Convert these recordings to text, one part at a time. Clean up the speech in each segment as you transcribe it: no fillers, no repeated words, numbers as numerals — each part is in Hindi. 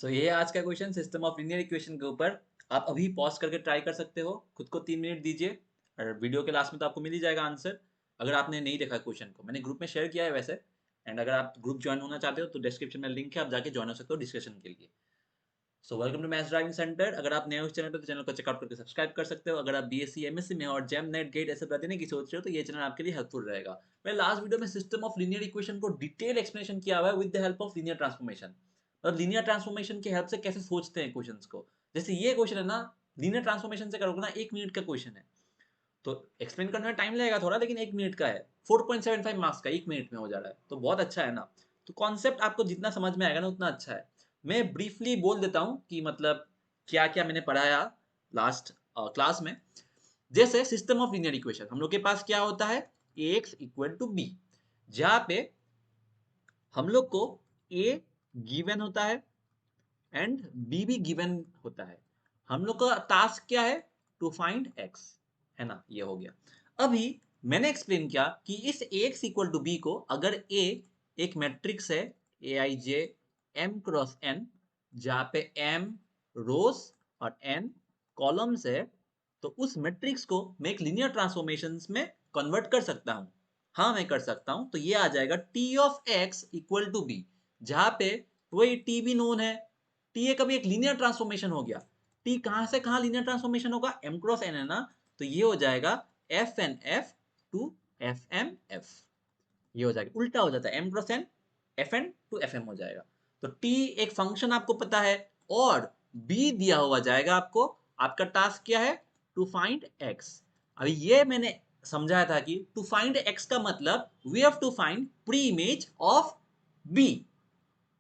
ये आज का question system of linear equation के ऊपर। आप अभी पॉज करके ट्राई कर सकते हो, खुद को 3 मिनट दीजिए और वीडियो के लास्ट में तो आपको मिल ही जाएगा आंसर। अगर आपने नहीं देखा क्वेश्चन को, मैंने ग्रुप में शेयर किया है वैसे। एंड अगर आप ग्रुप ज्वाइन होना चाहते हो तो डिस्क्रिप्शन में लिंक है, आप जाके ज्वाइन हो सकते हो डिस्कशन के लिए। Welcome to maths driving centre. अगर आप नए हो इस चैनल पे तो चैनल को चेकआउट करके सब्सक्राइब कर सकते हो। अगर आप बीएससी एमएससी में और जेम नेट गेट ऐसे देने की सोच रहे हो तो ये चैनल आपके लिए हेल्पफुल रहेगा। मैं लास्ट वीडियो में सिस्टम ऑफ लीनियर इक्वेशन को डिटेल एक्सप्लेनेशन किया हुआ है with the help of linear transformation. और लीनियर ट्रांसफॉर्मेशन की हेल्प से कैसे सोचते हैं क्वेश्चंस को। जैसे ये क्वेश्चन है ना, लीनियर ट्रांसफॉर्मेशन से करोगे ना, 1 मिनट का क्वेश्चन है। तो एक्सप्लेन करने में टाइम लगेगा थोड़ा, लेकिन 1 मिनट का है। 4.75 मार्क्स का 1 मिनट में हो जा रहा है, तो बहुत अच्छा है ना। तो कॉन्सेप्ट आपको जितना समझ में आएगा ना उतना अच्छा है। मैं ब्रीफली बोल देता हूँ कि मतलब क्या क्या मैंने पढ़ाया लास्ट क्लास में। जैसे सिस्टम ऑफ लीनियर इक्वेशन, हम लोग के पास क्या होता है, एक्स इक्वल टू बी, जहां पे हम लोग को ए गिवन होता है एंड बी भी गिवन होता है। हम लोग का टास्क क्या है, टू फाइंड एक्स, है ना, ये हो गया। अभी मैंने एक्सप्लेन किया कि इस एक्स इक्वल टू बी को अगर ए एक मैट्रिक्स है, ए आई जे एम क्रॉस एन, जहाँ पे एम रोज और एन कॉलम्स है, तो उस मैट्रिक्स को मैं एक लीनियर ट्रांसफॉर्मेशन में कन्वर्ट कर सकता हूँ। हाँ, मैं कर सकता हूँ। तो ये आ जाएगा T of X equal to B, जहाँ पे वही टी भी नोन है। टी ए कभी एक लीनियर ट्रांसफॉर्मेशन हो गया। टी कहां से कहां लीनियर ट्रांसफॉर्मेशन होगा, एम क्रॉस एन है ना, तो ये हो जाएगा F N F to F M F. ये हो जाएगा, उल्टा हो जाता है, M cross N F N to F M हो जाएगा। तो टी एक फंक्शन आपको पता है और बी दिया हुआ जाएगा आपको। आपका टास्क क्या है, टू फाइंड एक्स। अभी ये मैंने समझाया था कि टू फाइंड एक्स का मतलब we have to find pre image of B,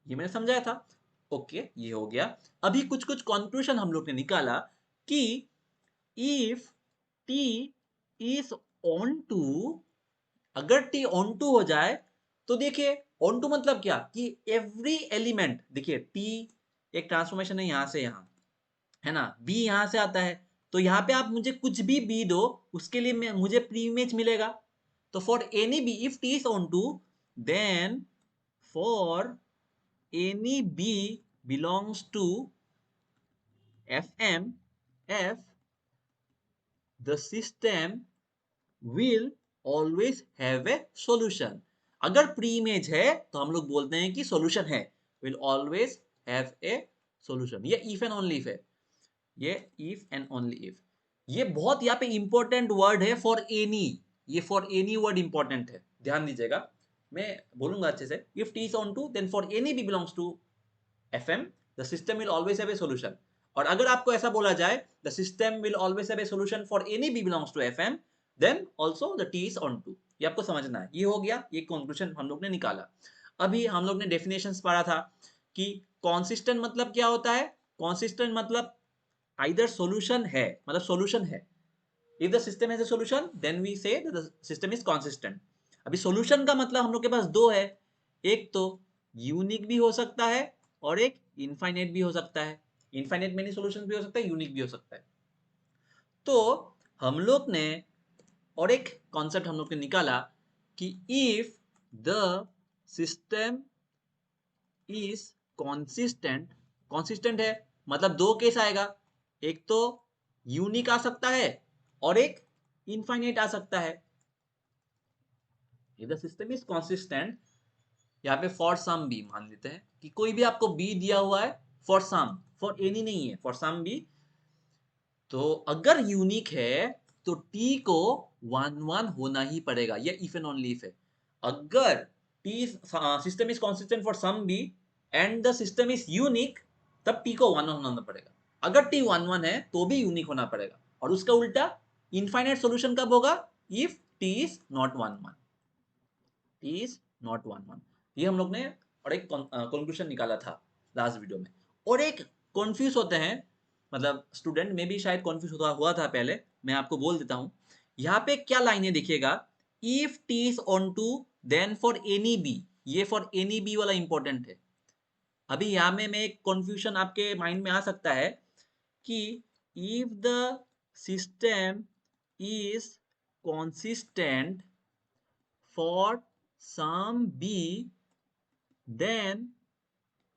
ये मैंने समझाया था। ओके, ये हो गया। अभी कुछ कुछ कंक्लूजन हम लोग ने निकाला कि if T is onto, अगर टी ऑन टू हो जाए तो देखिए, ऑन टू मतलब क्या कि एवरी एलिमेंट, देखिए टी एक ट्रांसफॉर्मेशन है यहां से यहां, है ना, बी यहां से आता है। तो यहाँ पे आप मुझे कुछ भी बी दो, उसके लिए मुझे प्री इमेज मिलेगा। तो for any B if T is onto, then for any b belongs to fm f, the system will always have a solution। अगर प्री इमेज है तो हम लोग बोलते हैं कि सॉल्यूशन है, will always have a solution। ये if and only if है, ये if and only if। ये बहुत यहाँ पे इंपॉर्टेंट वर्ड है, फॉर एनी। ये फॉर एनी वर्ड इंपॉर्टेंट है, ध्यान दीजिएगा। मैं बोलूंगा अच्छे से, if T is onto then for any B belongs to FM, the system will always have a solution। और अगर आपको ऐसा बोला जाए, the system will always have a solution for any b belongs to FM, then also the t is on to। ये आपको समझना है। ये हो गया, ये कंक्लूजन हम लोग ने निकाला। अभी हम लोग ने डेफिनेशंस पढ़ा था कि कॉन्सिस्टेंट मतलब क्या होता है। कॉन्सिस्टेंट मतलब आइदर सॉल्यूशन है, मतलब सॉल्यूशन है। If the system has a solution then we say the system is consistent. अभी सॉल्यूशन का मतलब हम लोग के पास दो है, एक तो यूनिक भी हो सकता है और एक इनफाइनाइट भी हो सकता है। इनफाइनाइट मेनी सॉल्यूशंस भी हो सकता है, यूनिक भी हो सकता है। तो हम लोग ने और एक कॉन्सेप्ट हम लोग ने निकाला कि if the system is consistent, consistent है मतलब दो केस आएगा, एक तो यूनिक आ सकता है और एक इनफाइनाइट आ सकता है। If the system is consistent, यहाँ पे फॉर सम बी मान लेते हैं कि कोई भी आपको बी दिया हुआ है, फॉर सम, फॉर एनी नहीं है, फॉर सम बी। तो अगर यूनिक है तो टी को 1 1 होना ही पड़ेगा, ये इफ एंड ओनली इफ है। अगर T system is consistent for some B and the system is unique, तब टी को 1 1 होना पड़ेगा। अगर टी 1 1 है तो भी यूनिक होना पड़ेगा। और उसका उल्टा इनफाइनाइट सॉल्यूशन कब होगा, if T is not 1 1, T is not 1 1। ये हम लोग ने और एक कंक्लूजन निकाला था लास्ट वीडियो में। और एक कॉन्फ्यूज होते हैं, मतलब स्टूडेंट में भी शायद कॉन्फ्यूज हुआ था पहले, मैं आपको बोल देता हूँ। यहाँ पे क्या लाइन है देखिएगा, if T is onto then for any B, ये फॉर एनी बी वाला इंपॉर्टेंट है। अभी यहाँ में मैं एक कॉन्फ्यूजन आपके माइंड में आ सकता है कि if the system is consistent for some b, then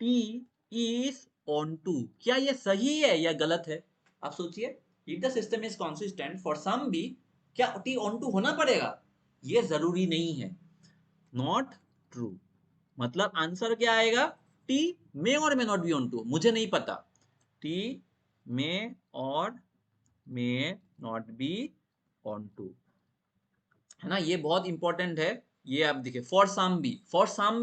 t is onto, क्या ये सही है या गलत है? आप सोचिए, if the system is consistent for some B, क्या टी ऑन टू होना पड़ेगा? ये जरूरी नहीं है, नॉट ट्रू। मतलब आंसर क्या आएगा? टी मे और may not be onto, मुझे नहीं पता। टी मे और may not be onto, है ना, ये बहुत इंपॉर्टेंट है। ये आप देखिए, फॉर सम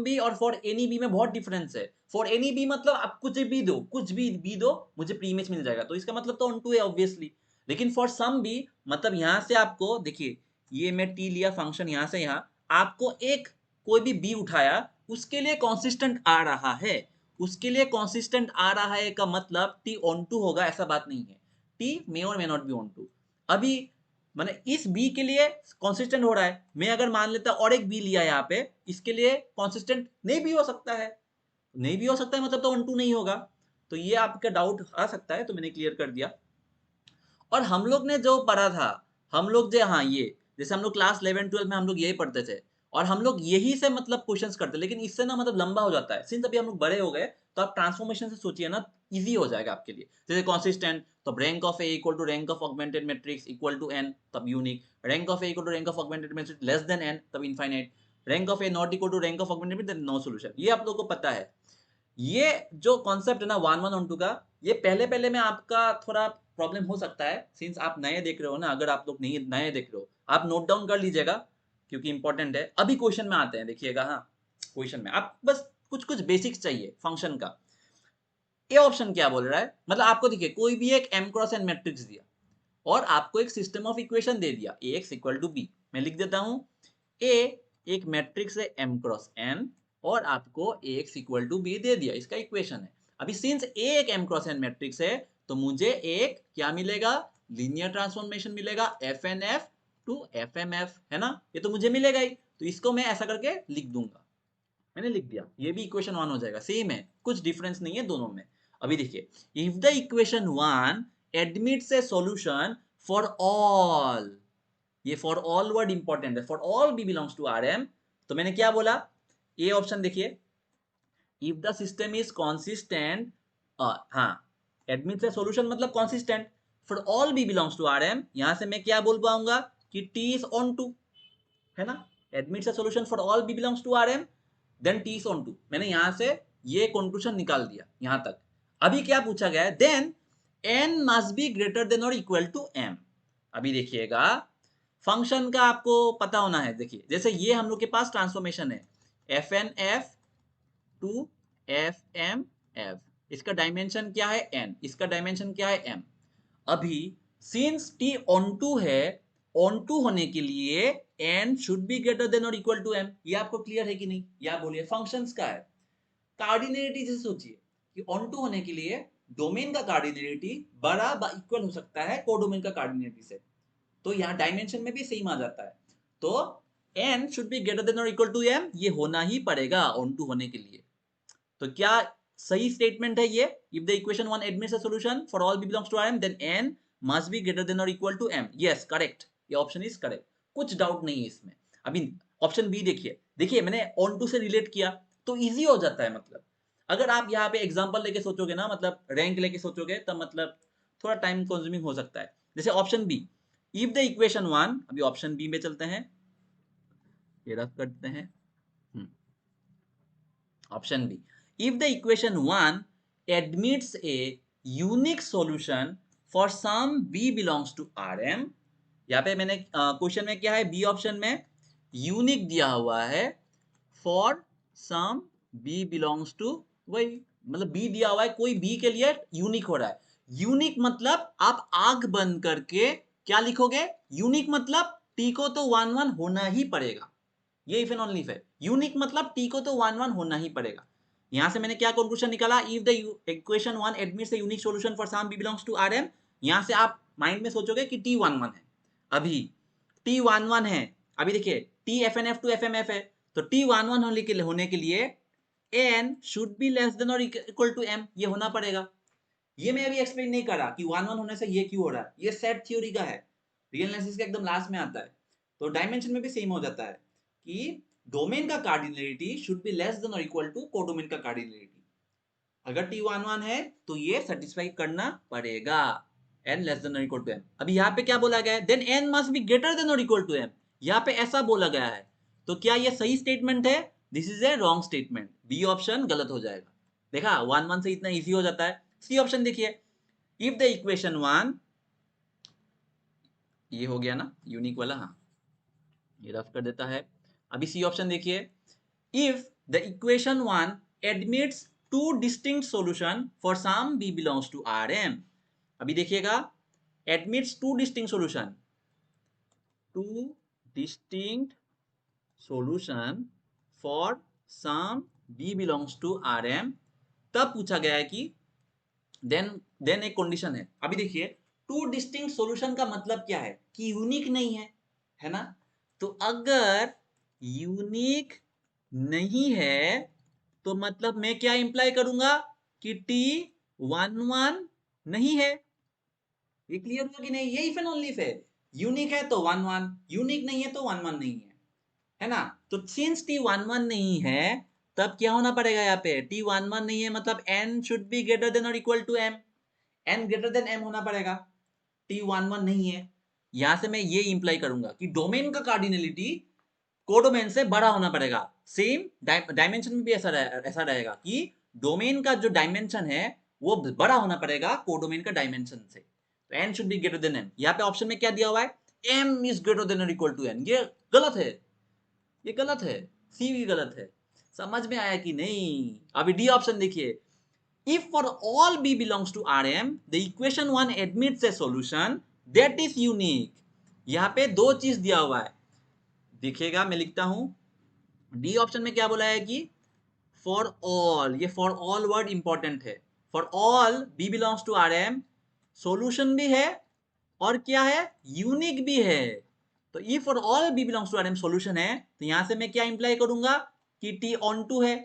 बी और फॉर एनी बी में बहुत डिफरेंस है। फॉर एनी बी मतलब आप कुछ भी दो, कुछ भी बी दो, मुझे प्री इमेज मिल जाएगा, तो इसका मतलब तो ऑन टू है ऑब्वियसली। लेकिन फॉर सम बी मतलब यहां से आपको देखिए, ये मैं टी लिया फंक्शन, यहां से यहां आपको एक कोई भी बी उठाया, उसके लिए कॉन्सिस्टेंट आ रहा है, उसके लिए कॉन्सिस्टेंट आ रहा है का मतलब टी ऑन टू होगा, ऐसा बात नहीं है। टी मे और may not be onto. अभी मैंने इस बी के लिए कॉन्सिस्टेंट हो रहा है, मैं अगर मान लेता और एक बी लिया यहाँ पे, इसके लिए कॉन्सिस्टेंट नहीं भी हो सकता है, नहीं भी हो सकता है मतलब तो ऑन टू नहीं होगा। तो ये आपका डाउट आ सकता है, तो मैंने क्लियर कर दिया। और हम लोग ने जो पढ़ा था, हम लोग जो, हाँ ये जैसे हम लोग क्लास 11 12 में हम लोग यही पढ़ते थे, और हम लोग यही से मतलब क्वेश्चंस करते, लेकिन इससे ना मतलब लंबा हो जाता है। सिंस अभी हम लोग बड़े हो गए, तो आप ट्रांसफॉर्मेशन से सोचिए ना, इजी हो जाएगा आपके लिए। जैसे कॉन्सिस्टेंट, तो rank of A equal to rank of augmented matrix equal to n, तब unique. Rank of A equal to rank of augmented matrix less than n, तब infinite. Rank of A not equal to rank of augmented matrix, no solution. ये आप लोगों को पता है। ये जो कॉन्सेप्ट है ना वन वन ऑन टू का, ये पहले पहले में आपका थोड़ा प्रॉब्लम हो सकता है, सिंस आप नए देख रहे हो ना। अगर आप लोग नहीं नए देख रहे हो, आप नोट डाउन कर लीजिएगा, क्योंकि इंपॉर्टेंट है। अभी क्वेश्चन में आते हैं, देखिएगा। हाँ, क्वेश्चन में आप बस कुछ कुछ बेसिक्स चाहिए फंक्शन का। ए ऑप्शन क्या बोल रहा है, मतलब आपको देखिए कोई भी एक m क्रॉस n मैट्रिक्स दिया, और आपको एक सिस्टम ऑफ इक्वेशन दे दिया Ax इक्वल टू बी। मैं लिख देता हूं, A एक मैट्रिक्स है m क्रॉस n, और आपको Ax इक्वल टू बी दे दिया, इसका इक्वेशन है। अभी सिंस A एक m क्रॉस n मैट्रिक्स है, तो मुझे एक क्या मिलेगा? लीनियर ट्रांसफॉर्मेशन मिलेगा, FNF टू FMF, है ना? ये तो मुझे मिलेगा ही, तो इसको मैं ऐसा करके लिख दूंगा। मैंने लिख दिया, ये भी इक्वेशन वन हो जाएगा, सेम है, कुछ डिफरेंस नहीं है दोनों में। अभी देखिए, if the equation one admits a solution for all, ये फॉर ऑल वर्ड इंपॉर्टेंट है, for all B belongs to R M. तो मैंने क्या बोला? ए ऑप्शन देखिए, if the system is consistent, हाँ, एडमिट्स ए सॉल्यूशन मतलब consistent, for all B belongs to R M, यहां से मैं क्या बोल पाऊंगा कि टी इज ऑन टू, है ना? Admits a solution for all B belongs to R M, then T is onto. मैंने यहां से ये कंक्लूजन निकाल दिया यहां तक। अभी क्या पूछा गया है? Then N must be greater than और इक्वल टू एम। अभी देखिएगा, फंक्शन का आपको पता होना है। देखिए, जैसे ये हम लोग के पास ट्रांसफॉर्मेशन है, F N F to F M F, इसका डायमेंशन क्या है? एन, इसका डायमेंशन क्या है? एम। अभी सिंस टी ऑन टू है, ऑन टू होने के लिए N should be greater than और इक्वल टू एम। ये आपको क्लियर है कि नहीं? या बोलिए, फंक्शंस का है कार्डिनलिटी। जैसे सोचिए कि ऑन टू होने के लिए डोमेन का कार्डिनलिटी बड़ा इक्वल हो सकता है कोडोमेन का कार्डिनलिटी से, तो यहाँ डायमेंशन में भी सेम आ जाता है। तो N should be greater than और इक्वल टू एम, ये होना ही पड़ेगा ऑन टू होने के लिए। तो क्या सही स्टेटमेंट है ये? If the equation one admits a solution for all B belongs to rm, then n must be greater than और equal to m। Yes, correct, ये ऑप्शन इज करेक्ट, कुछ डाउट नहीं है इसमें। अभी ऑप्शन बी देखिए, देखिए मैंने ऑन टू से रिलेट किया, तो इजी हो जाता है। मतलब अगर आप यहाँ पे एग्जांपल लेके सोचोगे ना, मतलब रैंक लेके सोचोगे, तब मतलब थोड़ा टाइम कंज्यूमिंग हो सकता है। जैसे option B, if the equation one, अभी ऑप्शन बी में चलते हैं, ये रफ करते हैं। Option B, if the equation 1 admits a unique solution for some b belongs to rm, यहाँ पे मैंने क्वेश्चन में क्या है? बी ऑप्शन में यूनिक दिया हुआ है, for some b belongs to, वही मतलब बी दिया हुआ है, कोई बी के लिए यूनिक हो रहा है। यूनिक मतलब आप आग बंद करके क्या लिखोगे? यूनिक मतलब टी को तो वन वन होना ही पड़ेगा, ये इफ एंड ओनली इफ है। यूनिक मतलब टी को तो वन वन होना ही पड़ेगा। यहां से मैंने क्या कंक्लूजन निकाला? If the equation one admits a unique solution for some B belongs to R M, यहां से आप माइंड में सोचोगे कि टी वन वन है। अभी टी वन वन है, अभी देखिए T F N F to F M F है, तो टी वन वन होने के लिए N should be less than और इक्वल टू एम, ये होना पड़ेगा। ये मैं अभी एक्सप्लेन नहीं करा कि वन वन होने से ये क्यों हो रहा है, ये सेट थ्योरी का है, रियल एनालिसिस का एकदम लास्ट में आता है। तो डायमेंशन में भी सेम हो जाता है कि डोमेन का cardinality should be less than और इक्वल टू कोडोमेन का कार्डिनलिटी। अगर t11 है तो ये सेटिस्फाई करना पड़ेगा, n लेस देन और इक्वल टू m। अभी यहाँ पे क्या बोला गया है, then n must be greater than और इक्वल टू m। यहाँ पे ऐसा बोला गया है, तो क्या ये सही स्टेटमेंट है? This is a wrong statement, B option गलत हो जाएगा। देखा 1 1 से इतना इजी हो जाता है। सी ऑप्शन देखिए, इफ द इक्वेशन 1, ये हो गया ना यूनिक वाला, हाँ ये रफ कर देता है। अभी सी ऑप्शन देखिए, if the equation 1 admits two distinct solution for some b belongs to Rm। अभी देखिएगा, admits two distinct solution for some b belongs to Rm। तब पूछा गया है कि देन एक कंडीशन है। अभी देखिए, टू डिस्टिंक्ट सॉल्यूशन का मतलब क्या है कि यूनिक नहीं है ना? तो अगर यूनिक नहीं है तो मतलब मैं क्या इंप्लाई करूंगा कि t11 नहीं है। ये क्लियर हुआ कि नहीं? ये इफ एंड ओनली इफ है। यूनिक है तो 11, यूनिक नहीं है तो 11 नहीं है ना? तो सिंस t11 नहीं है तब क्या होना पड़ेगा? यहाँ पे t11 नहीं है मतलब n should be greater than और equal to m, n greater than m होना पड़ेगा। t11 नहीं है, यहां से मैं ये इंप्लाई करूंगा कि डोमेन का कार्डिनलिटी कोडोमेन से बड़ा होना पड़ेगा। सेम डायमेंशन में भी ऐसा रहेगा कि डोमेन का जो डायमेंशन है वो बड़ा होना पड़ेगा कोडोमेन का डायमेंशन से। तो n should be greater than m। यहाँ पे ऑप्शन में क्या दिया हुआ है? m इज ग्रेटर देन और इक्वल टू n। ये गलत है, ये गलत है, सी भी गलत है। समझ में आया कि नहीं? अभी डी ऑप्शन देखिए, if for all b belongs to Rm the equation 1 admits a solution that is unique। यहाँ पे दो चीज दिया हुआ है, देखिएगा मैं लिखता हूं। डी ऑप्शन में क्या बोला है कि फॉर ऑल, ये फॉर ऑल वर्ड इंपॉर्टेंट है। For all b belongs to Rm solution भी है और क्या है? यूनिक भी है। तो if for all b belongs to Rm solution है तो यहां से मैं क्या इंप्लाई करूंगा कि t on 2 है,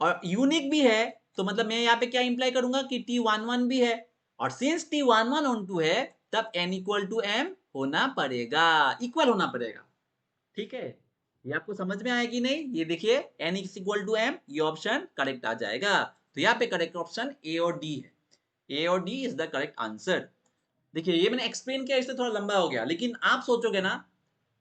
और यूनिक भी है तो मतलब मैं यहाँ पे क्या इंप्लाई करूंगा कि t11 भी है, और सिंस t11 on 2 है तब n इक्वल टू m होना पड़ेगा, इक्वल होना पड़ेगा। ठीक है, ये आपको समझ में आया कि नहीं? ये देखिए n is equal to m, ये ऑप्शन करेक्ट आ जाएगा। तो यहाँ पे करेक्ट ऑप्शन ए और डी है, ए और D is the correct answer. देखिए ये मैंने एक्सप्लेन किया इसलिए थोड़ा लंबा हो गया, लेकिन आप सोचोगे ना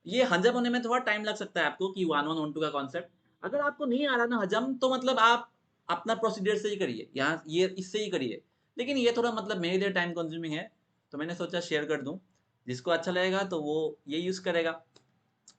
ये हजम होने में थोड़ा टाइम लग सकता है आपको कि 1 1 1 2 का कॉन्सेप्ट। अगर आपको नहीं आ रहा ना हजम तो मतलब आप अपना प्रोसीजर से ही करिए, यहाँ ये इससे ही करिए। लेकिन ये थोड़ा मतलब मेरे लिए टाइम कंज्यूमिंग है तो मैंने सोचा शेयर कर दूं, जिसको अच्छा लगेगा तो वो ये यूज करेगा।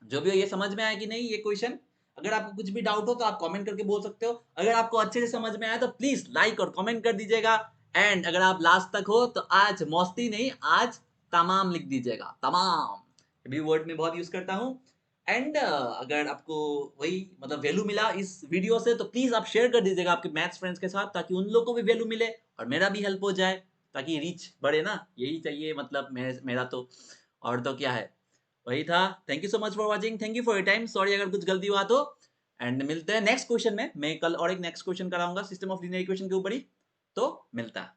जो भी हो, ये समझ में आया कि नहीं ये क्वेश्चन? अगर आपको कुछ भी डाउट हो तो आप कमेंट करके बोल सकते हो। अगर आपको अच्छे से समझ में आया तो प्लीज लाइक और कमेंट कर दीजिएगा। एंड अगर आप लास्ट तक हो तो आज मौस्ती नहीं, आज तमाम लिख दीजिएगा, तमाम भी वर्ड में बहुत यूज करता हूँ। एंड अगर आपको वही मतलब वैल्यू मिला इस वीडियो से तो प्लीज आप शेयर कर दीजिएगा आपके मैथ्स फ्रेंड्स के साथ, ताकि उन लोगों को भी वैल्यू मिले और मेरा भी हेल्प हो जाए, ताकि रीच बढ़े ना, यही चाहिए मतलब मेरा तो। और तो क्या है, वही था। Thank you so much for watching, thank you for your time. Sorry अगर कुछ गलती हुआ तो। एंड मिलते हैं नेक्स्ट क्वेश्चन में। मैं कल और एक नेक्स्ट क्वेश्चन कराऊंगा सिस्टम ऑफ लीनियर इक्वेशन के ऊपर ही, तो मिलता है।